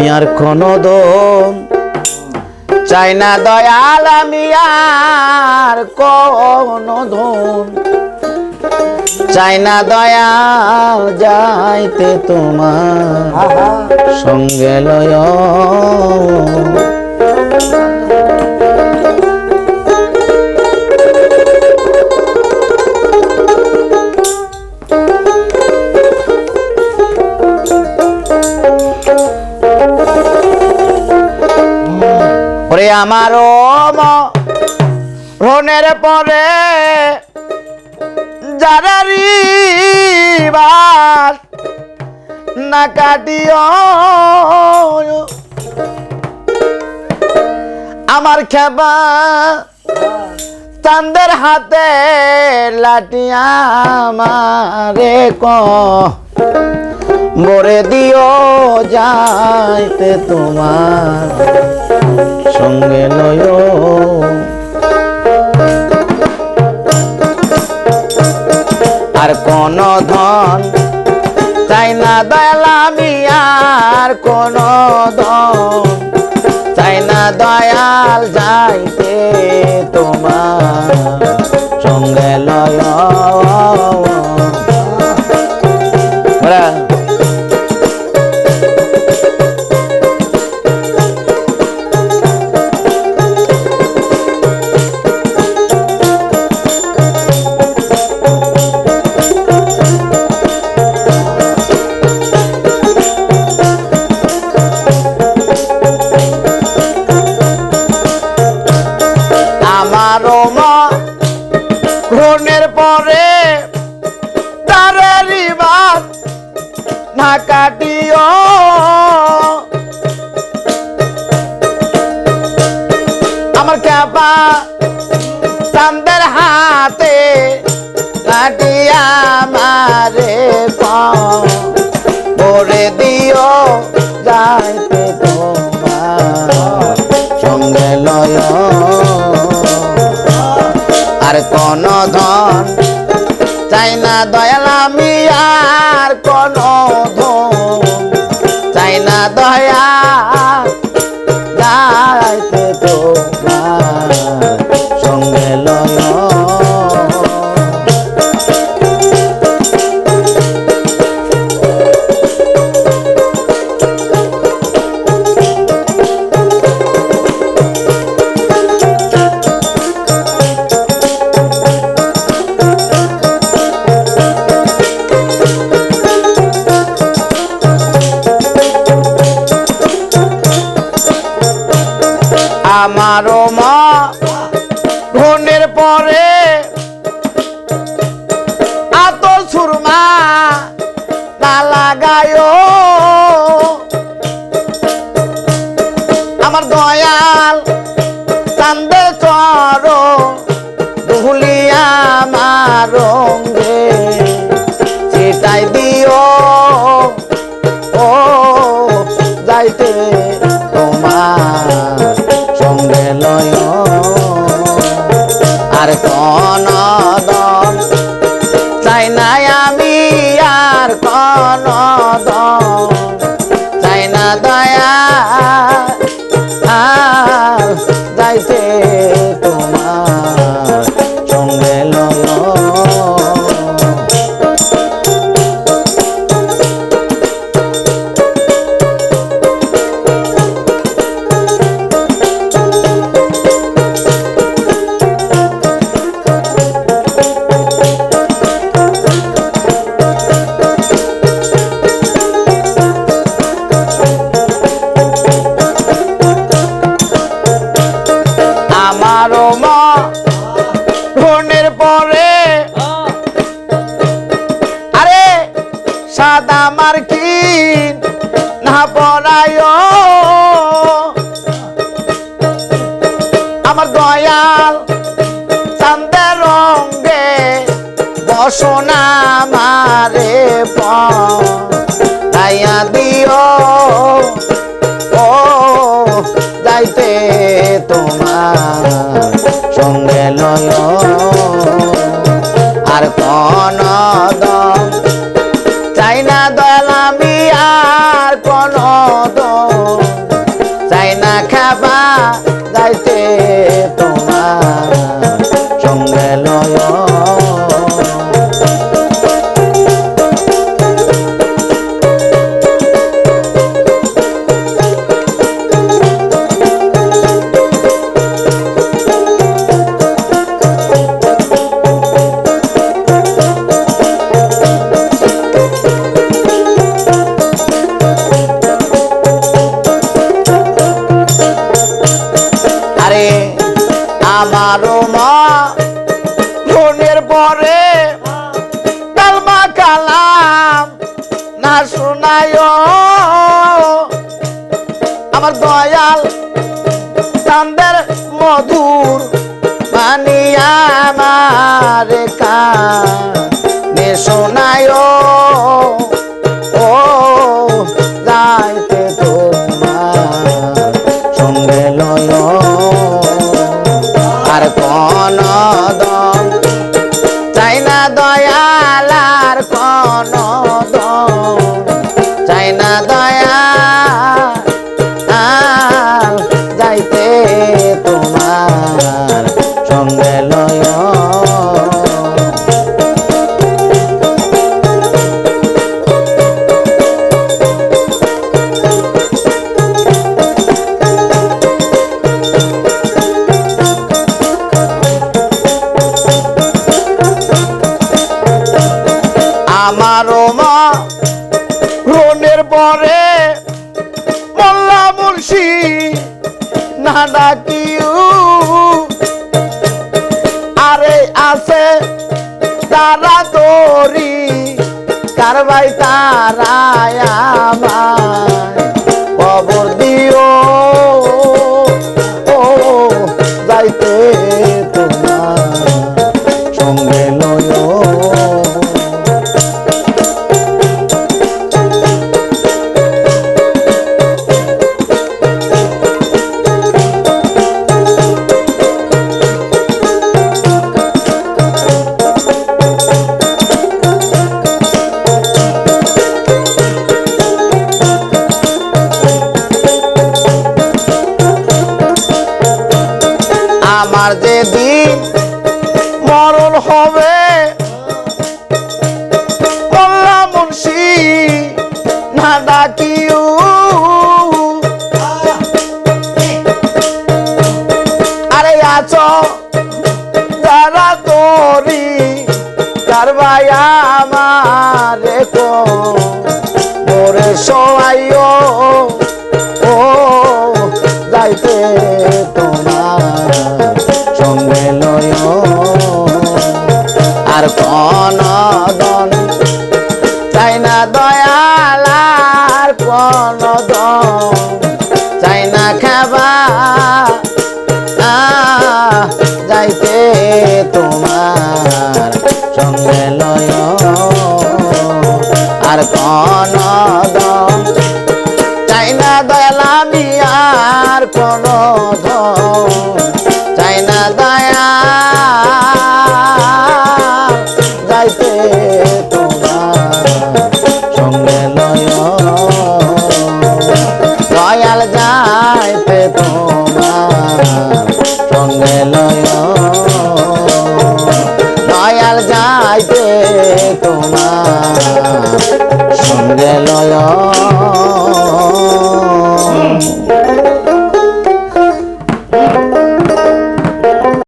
আমি আর কোনো দোন চাই না দয়াল, আমি আর কোনো ধন চাই না দয়াল, যাইতে তোমার সঙ্গে লয়। ওরে আমার মরণের পরে যারা রিবাস না কাটিও, আমার খেপা চাঁদের হাতে লাঠি আমারে বরে দিও, যাইতে তোমার সঙ্গে লয়। আর কোন ধন চাই না দয়াল, আমি আর কোন ধন চাই না দয়াল, যাইতে তোমার সঙ্গে লয়। মরণের পরে তারে রিবাস না কাটিও, আমার খেপা চাঁদের হাতে লাঠি আমারে বরে দিও, যাইতে তোমার সঙ্গে লয়। আর কোন ধন চাই না দয়াল, আমি আর কোন ধন চাই না দয়াল, যাইতে তোমার সঙ্গে লয়। আমারও মা মরণের পরে এত সুরমা না লাগায়, আমার দয়াল চাঁদে চর দুলিয়া আমার রঙ্গে সেটাই দিও, ও যাইতে তোমার সঙ্গে লয়। আর কোন দন চাই না আমি আর কোন দন চাই না দয়া, যাইতে তোমার সঙ্গে লয়। আমারও মরণের পরে আরে সাদা মার্কিন না পরায়, আমার দয়াল চাঁদের রঙ্গে বসনা মারে পাইয়া দিও, ও যাইতে তোমার সঙ্গে লয়। আর কোন দম চাই না দয়াল, আমি আর কোন দম পরে কালমা কালাম না শোনায় আমার দয়াল চাঁদের মধুর বাণী আমার কানে শোনায় ও যাইতে তোমার সঙ্গে লয় আর কোন দম চাই না দয়াল আর কোন দম চাই না দয়াল যাইতে তোমার সঙ্গে লয় আমারও মা রনের পরে মোল্লা মুন্সি না ডাকিও আরে আছে তারা তোরি কারবাই তারায় আমায় খবর দিও ও যাইতে তোমার সঙ্গে লয় আমার যেদিন মরণ হবে মোল্লা মুন্সি না ডাকিও আরে আছো যারা তোরি কারবাই আমারে মোরে সবাইও ও যাইতে তোমার সঙ্গে লয় আর কোন দন চাই না দয়াল আর কোন দন চাই না খাবা যাইতে তোমার সঙ্গে লয় আর কোন দন চাই না দয়াল আমি আর কোন ধন চাই না দয়া যাইতে তোমার সঙ্গে লয় দয়াল যাইতে তোমার সঙ্গে লয় দয়াল যাইতে তোমার সঙ্গে লয়